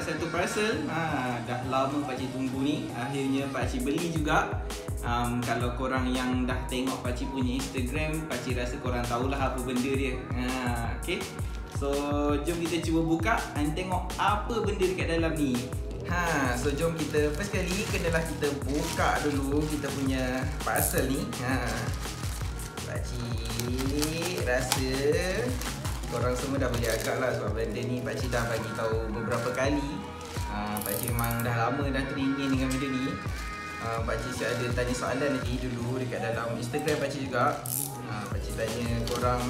satu parcel. Dah lama pakcik tunggu ni. Akhirnya pakcik beli juga. Kalau korang yang dah tengok pakcik punya Instagram, pakcik rasa korang tahulah apa benda dia. Okay. So jom kita cuba buka dan tengok apa benda dekat dalam ni. So jom kita first kali kenalah kita buka dulu kita punya parcel ni. Pakcik rasa korang semua dah boleh agak lah sebab benda ni pakcik dah bagi tahu beberapa kali. Pakcik memang dah lama dah teringin dengan benda ni. Pakcik siap ada tanya soalan lagi dulu dekat dalam Instagram pakcik juga. Pakcik tanya korang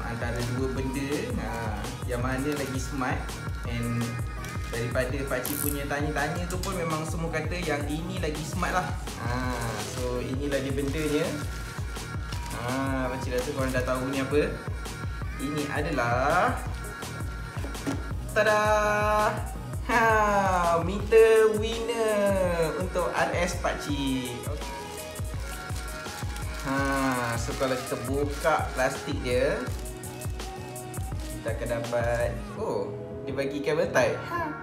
antara dua benda yang mana lagi smart, and daripada pakcik punya tanya-tanya tu pun memang semua kata yang ini lagi smart lah. So inilah dia bendanya. Pakcik rasa korang dah tahu ni apa. Ini adalah tada! Meter winner untuk RS pakcik. So kalau kita buka plastik dia, kita akan dapat, dia bagi cable tie.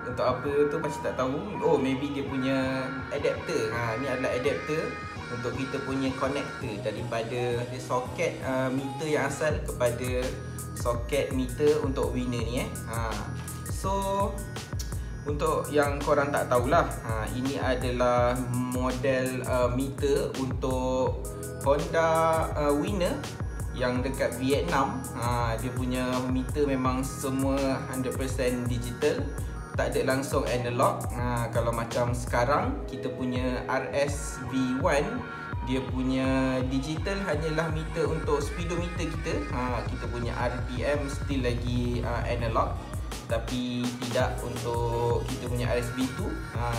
Untuk apa tu pakcik tak tahu. Maybe dia punya adapter. Ni adalah adapter untuk kita punya connector daripada soket meter yang asal kepada soket meter untuk winner ni. So untuk yang korang tak tahulah, ini adalah model meter untuk Honda winner yang dekat Vietnam. Dia punya meter memang semua 100% digital, tak ada langsung analog. Kalau macam sekarang kita punya RS V1, dia punya digital hanyalah meter untuk speedometer kita. Kita punya RPM still lagi analog, tapi tidak untuk kita punya RSV2.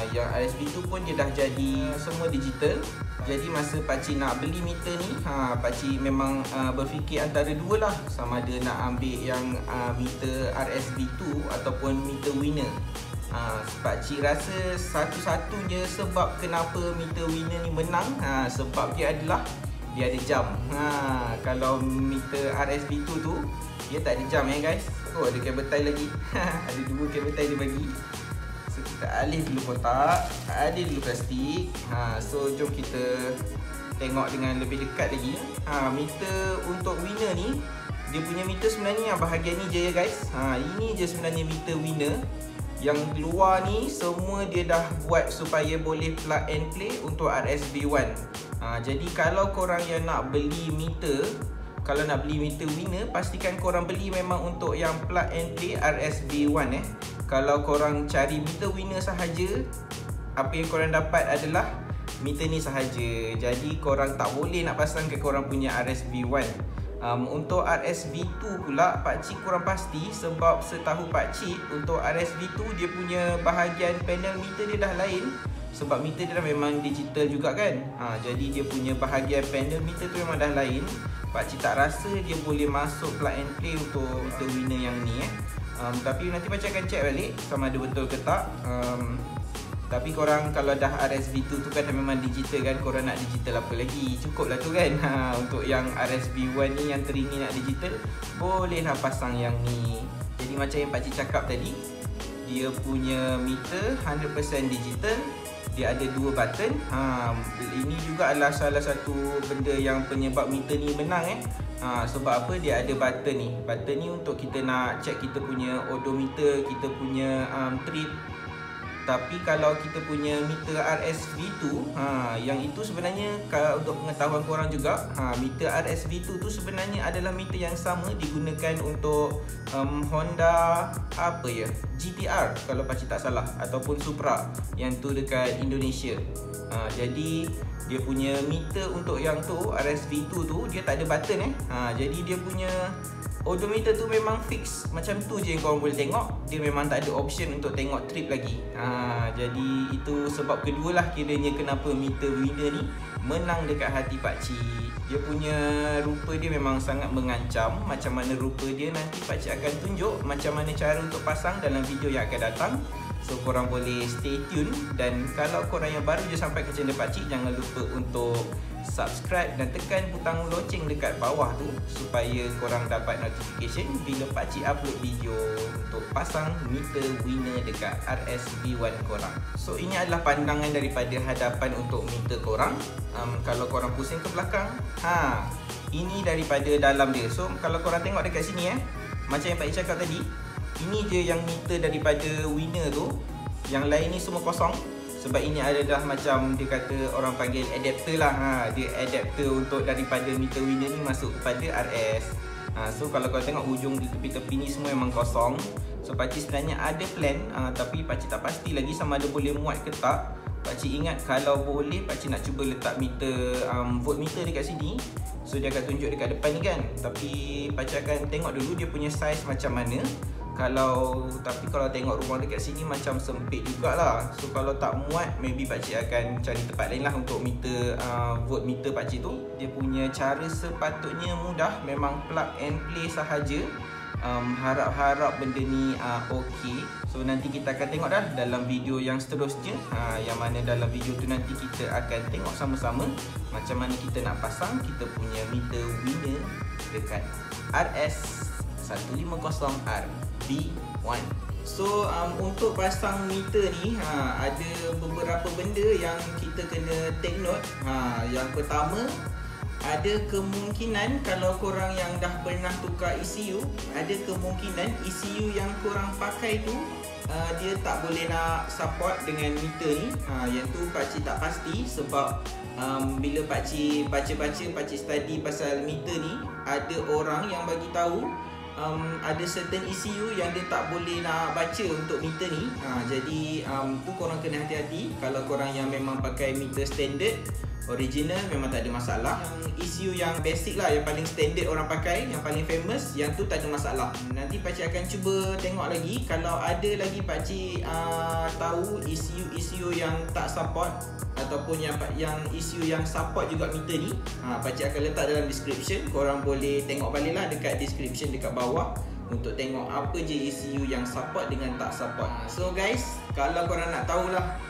Yang RSV2 pun dia dah jadi semua digital. Jadi masa pakcik nak beli meter ni, pakcik memang berfikir antara dua lah, sama ada nak ambil yang meter RSV2 ataupun meter winner. Pakcik rasa satu-satunya sebab kenapa meter winner ni menang, sebab dia adalah dia ada jam. Kalau meter RSV2 tu dia tak ada jam guys. Ada cable tie lagi. Ada dua cable tie dia bagi. So kita alih dulu kotak, alih dulu plastik. So jom kita tengok dengan lebih dekat lagi. Meter untuk winner ni, dia punya meter sebenarnya yang bahagian ni je guys. Ini je sebenarnya meter winner. Yang luar ni semua dia dah buat supaya boleh plug and play untuk RSV1. Jadi kalau korang yang nak beli meter, kalau nak beli meter winner, pastikan korang beli memang untuk yang plug and play RSV1. Kalau korang cari meter winner sahaja, apa yang korang dapat adalah meter ni sahaja. Jadi korang tak boleh nak pasang ke korang punya RSV1. Untuk RSV2 pula pakcik kurang pasti, sebab setahu pakcik untuk RSV2 dia punya bahagian panel meter dia dah lain. Sebab meter dia dah memang digital juga kan. Jadi dia punya bahagian panel meter tu memang dah lain. Pakcik tak rasa dia boleh masuk plug and play untuk meter winner yang ni. Tapi nanti pakcik akan check balik sama ada betul ke tak. Tapi korang kalau dah RSV2 tu kan dah memang digital kan, korang nak digital apa lagi, cukup lah tu kan. Untuk yang RSV1 ni yang teringin nak digital, bolehlah pasang yang ni. Jadi macam yang pakcik cakap tadi, dia punya meter 100% digital. Dia ada dua button. Ini juga adalah salah satu benda yang penyebab meter ni menang. Sebab apa? Dia ada button ni. Button ni untuk kita nak check kita punya odometer, kita punya trip. Tapi kalau kita punya meter RSV2, yang itu sebenarnya untuk pengetahuan korang juga, meter RSV2 tu sebenarnya adalah meter yang sama digunakan untuk Honda GTR kalau pakcik tak salah, ataupun Supra yang tu dekat Indonesia. Jadi dia punya meter untuk yang tu RSV2 tu dia tak ada button. Jadi dia punya odometer tu memang fix macam tu je yang korang boleh tengok. Dia memang tak ada option untuk tengok trip lagi. Jadi itu sebab kedua lah kiranya kenapa meter winner ni menang dekat hati pakcik. Dia punya rupa dia memang sangat mengancam. Macam mana rupa dia nanti pakcik akan tunjuk macam mana cara untuk pasang dalam video yang akan datang. So korang boleh stay tune. Dan kalau korang yang baru je sampai ke channel pakcik, jangan lupa untuk subscribe dan tekan butang loceng dekat bawah tu supaya korang dapat notification bila pakcik upload video untuk pasang meter winner dekat RS-V1 korang. So ini adalah pandangan daripada hadapan untuk meter korang. Kalau korang pusing ke belakang, ini daripada dalam dia. So kalau korang tengok dekat sini macam yang pakcik cakap tadi, ini je yang meter daripada winner tu. Yang lain ni semua kosong. Sebab ini adalah macam dia kata orang panggil adapter lah. Dia adapter untuk daripada meter winner ni masuk kepada RS. So kalau kau tengok ujung di tepi-tepi ni semua memang kosong. So pakcik sebenarnya ada plan, tapi pakcik tak pasti lagi sama ada boleh muat ke tak. Pakcik ingat kalau boleh pakcik nak cuba letak meter voltmeter dekat sini. So dia akan tunjuk dekat depan ni kan. Tapi pakcik akan tengok dulu dia punya size macam mana. Tapi kalau tengok rumah dekat sini macam sempit jugalah. So kalau tak muat, maybe pakcik akan cari tempat lain lah untuk meter voltmeter pakcik tu. Dia punya cara sepatutnya mudah, memang plug and play sahaja. Harap-harap benda ni okey. So nanti kita akan tengok dah dalam video yang seterusnya, yang mana dalam video tu nanti kita akan tengok sama-sama macam mana kita nak pasang kita punya meter winner dekat RS150R V1. So untuk pasang meter ni ada beberapa benda yang kita kena take note. Yang pertama, ada kemungkinan kalau korang yang dah pernah tukar ECU, ada kemungkinan ECU yang korang pakai tu dia tak boleh nak support dengan meter ni. Yang tu pakcik tak pasti sebab bila pakcik baca-baca, pakcik study pasal meter ni, ada orang yang bagi tahu ada certain ECU yang dia tak boleh nak baca untuk meter ni. Jadi tu korang kena hati-hati. Kalau korang yang memang pakai meter standard original memang tak ada masalah. Yang ECU yang basic lah, yang paling standard orang pakai, yang paling famous, yang tu tak ada masalah. Nanti pakcik akan cuba tengok lagi. Kalau ada lagi pakcik tahu ECU yang tak support ataupun yang ECU yang support juga meter ni, pakcik akan letak dalam description. Korang boleh tengok balik lah dekat description dekat bawah untuk tengok apa je ECU yang support dengan tak support. So guys, kalau korang nak tahulah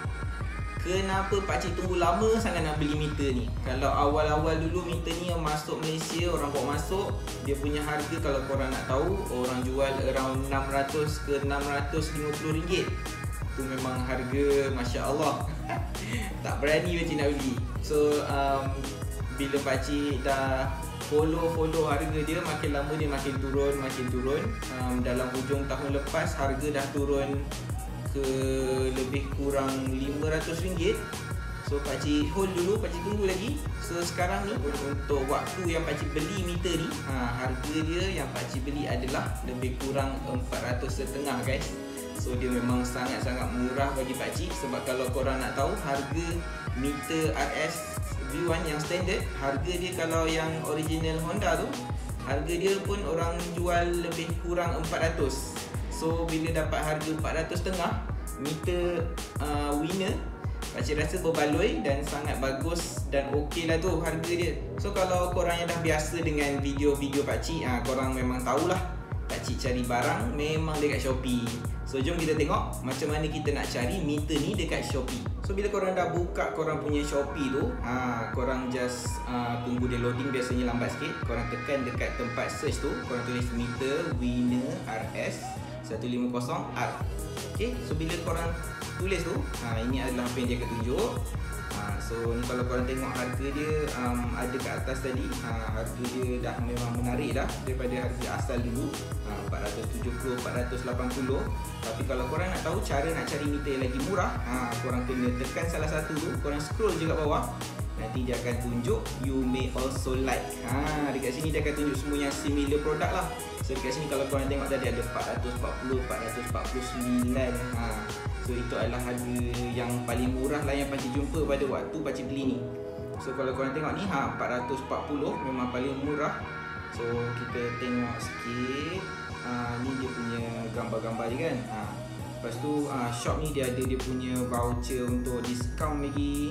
kenapa pakcik tunggu lama sangat nak beli meter ni. Kalau awal-awal dulu meter ni yang masuk Malaysia, orang bawa masuk, dia punya harga kalau korang nak tahu, orang jual around 600 ke 650 ringgit. Tu memang harga Masya Allah. Tak berani pakcik nak beli. So bila pakcik dah follow harga dia, makin lama dia makin turun. Dalam hujung tahun lepas harga dah turun ke lebih kurang RM500. So pakcik hold dulu, pakcik tunggu lagi. So sekarang ni untuk waktu yang pakcik beli meter ni, harga dia yang pakcik beli adalah lebih kurang RM450 guys. So dia memang sangat-sangat murah bagi pakcik. Sebab kalau korang nak tahu harga meter RS V1 yang standard, harga dia kalau yang original Honda tu, harga dia pun orang jual lebih kurang 400. So bila dapat harga 450 meter winner, pakcik rasa berbaloi dan sangat bagus dan okey lah tu harga dia. So kalau korang yang dah biasa dengan video-video pakcik, korang memang tahulah pakcik cari barang memang dekat Shopee. So jom kita tengok macam mana kita nak cari meter ni dekat Shopee. So bila korang dah buka korang punya Shopee tu, korang just tunggu dia loading, biasanya lambat sikit. Korang tekan dekat tempat search tu, korang tulis meter winner RS150R. Okay, so bila korang tulis tu, ini adalah apa yang dia akan tunjuk. So ni kalau korang tengok harga dia ada kat atas tadi, harga dia dah memang menarik dah daripada harga asal dulu, 470, 480. Tapi kalau korang nak tahu cara nak cari meter yang lagi murah, korang kena tekan salah satu tu, korang scroll je kat bawah. Nanti dia akan tunjuk you may also like. Dekat sini dia akan tunjuk semua yang similar produk lah. So dekat sini kalau korang tengok tadi ada 440, 449. So itu adalah harga yang paling murah lah yang pakcik jumpa pada waktu pakcik beli ni. So kalau korang tengok ni, 440 memang paling murah. So kita tengok sikit. Ni dia punya gambar-gambar dia kan. Lepas tu shop ni dia ada dia punya voucher untuk diskaun lagi.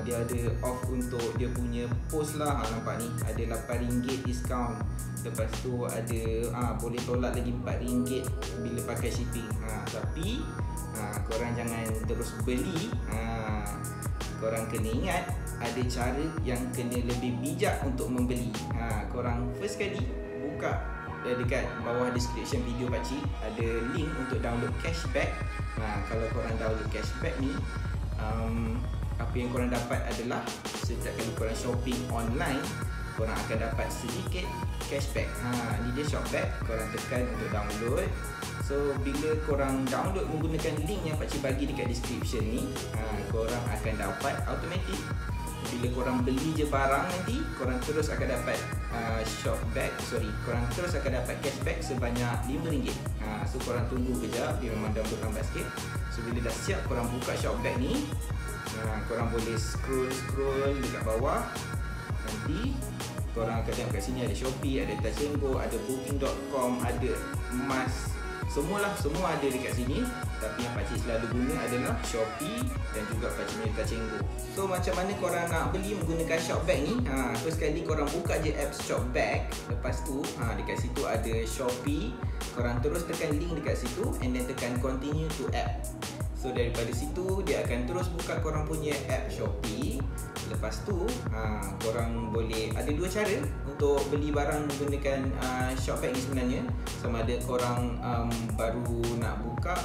Dia ada off untuk dia punya post lah. Nampak ni ada RM8 diskaun. Lepas tu ada boleh tolak lagi RM4 bila pakai shipping. Tapi korang jangan terus beli. Korang kena ingat ada cara yang kena lebih bijak untuk membeli. Korang first kali buka dekat bawah description video pakcik ada link untuk download cashback. Kalau korang download cashback ni, apa yang korang dapat adalah setiap kali korang shopping online, korang akan dapat sedikit cashback. Ni dia Shopback, korang tekan untuk download. So bila korang download menggunakan link yang pakcik bagi dekat description ni, korang akan dapat automatic. Bila korang beli je barang nanti, korang terus akan dapat korang terus akan dapat cashback sebanyak RM5. So korang tunggu kejap, dia memang download lambat sikit. So bila dah siap, korang buka Shopback ni, korang boleh scroll dekat bawah. Nanti korang akan tengok kat sini ada Shopee, ada Tachengo, ada Booking.com, ada Mas. Semua ada dekat sini. Tapi yang pakcik selalu guna adalah Shopee dan juga pakcik punya Tachengo. So macam mana korang nak beli menggunakan Shopback ni? First kali korang buka je app Shopback. Lepas tu dekat situ ada Shopee. Korang terus tekan link dekat situ and then tekan continue to app. So daripada situ dia akan terus buka korang punya app Shopee. Lepas tu korang boleh, ada dua cara untuk beli barang menggunakan Shopback ni sebenarnya. Sama ada korang baru nak buka,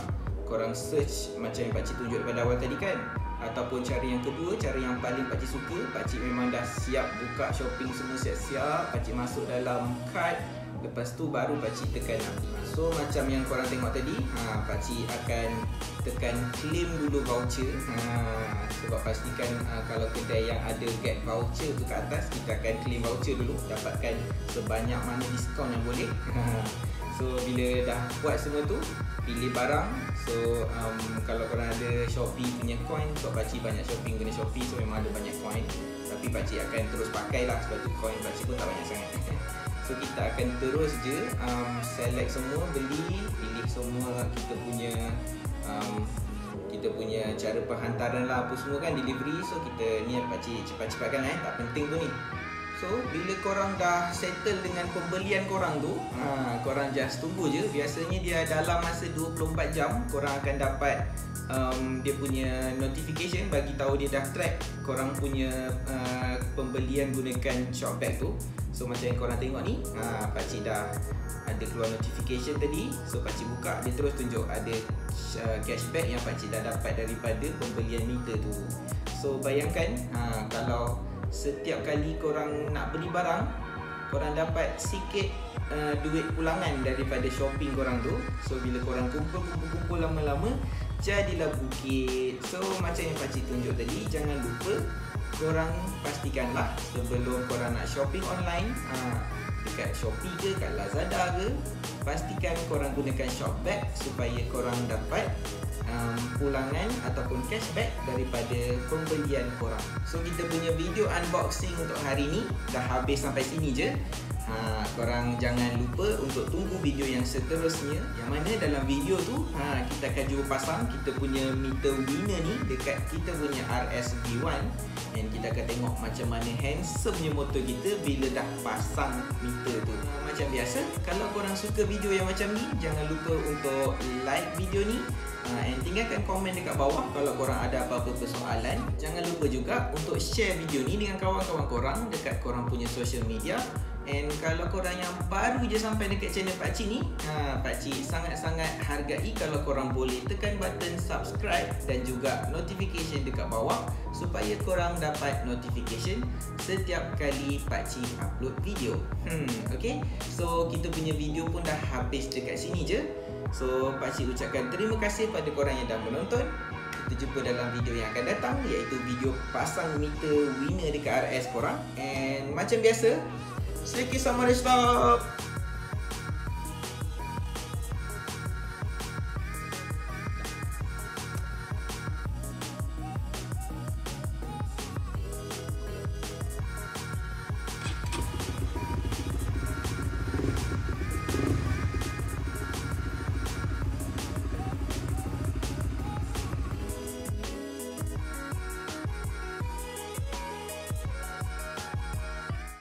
korang search macam yang pakcik tunjuk daripada awal tadi kan. Ataupun cara yang kedua, cara yang paling pakcik suka, pakcik memang dah siap buka shopping semua siap-siap, pakcik masuk dalam cart. Lepas tu baru pakcik tekan nak. So macam yang korang tengok tadi, pakcik akan tekan claim dulu voucher. Sebab pastikan kalau kedai yang ada get voucher tu kat atas, kita akan claim voucher dulu, dapatkan sebanyak mana diskaun yang boleh. So bila dah buat semua tu, pilih barang. So kalau korang ada Shopee punya coin, sebab pakcik banyak shopping guna Shopee, so memang ada banyak coin. Tapi pakcik akan terus pakai lah sebab tu coin pakcik pun tak banyak sangat. So kita akan terus je select semua, beli, pilih semua kita punya cara perhantaran lah, apa semua kan, delivery. So kita ni pakcik cepat-cepatkan tak penting tu ni. So bila korang dah settle dengan pembelian korang tu, korang just tunggu je. Biasanya dia dalam masa 24 jam korang akan dapat dia punya notification bagi tahu dia dah track korang punya pembelian gunakan Shopback tu. So macam yang korang tengok ni, pakcik dah ada keluar notification tadi. So pakcik buka, dia terus tunjuk ada cashback yang pakcik dah dapat daripada pembelian meter tu. So bayangkan kalau setiap kali korang nak beli barang, korang dapat sikit duit pulangan daripada shopping korang tu. So bila korang kumpul lama-lama, jadilah bukit. So macam yang pakcik tunjuk tadi, jangan lupa korang pastikanlah sebelum korang nak shopping online, dekat Shopee ke, kat Lazada ke, pastikan korang gunakan Shopback supaya korang dapat pulangan ataupun cashback daripada pembelian korang. So kita punya video unboxing untuk hari ni dah habis sampai sini je. Korang jangan lupa untuk tunggu video yang seterusnya, yang mana dalam video tu kita akan jumpa pasang kita punya meter winner ni dekat kita punya RS-V1. And kita akan tengok macam mana handsome-nya motor kita bila dah pasang meter tu. Macam biasa, kalau korang suka video yang macam ni, jangan lupa untuk like video ni and tinggalkan komen dekat bawah kalau korang ada apa-apa persoalan. Jangan lupa juga untuk share video ni dengan kawan-kawan korang dekat korang punya social media. And kalau korang yang baru je sampai dekat channel pakcik ni, pakcik sangat-sangat hargai kalau korang boleh tekan button subscribe dan juga notification dekat bawah supaya korang dapat notification setiap kali pakcik upload video. Okay, so kita punya video pun dah habis dekat sini je. So pakcik ucapkan terima kasih pada korang yang dah menonton. Kita jumpa dalam video yang akan datang, iaitu video pasang meter winner dekat RS korang. And macam biasa, sedikit sama stop.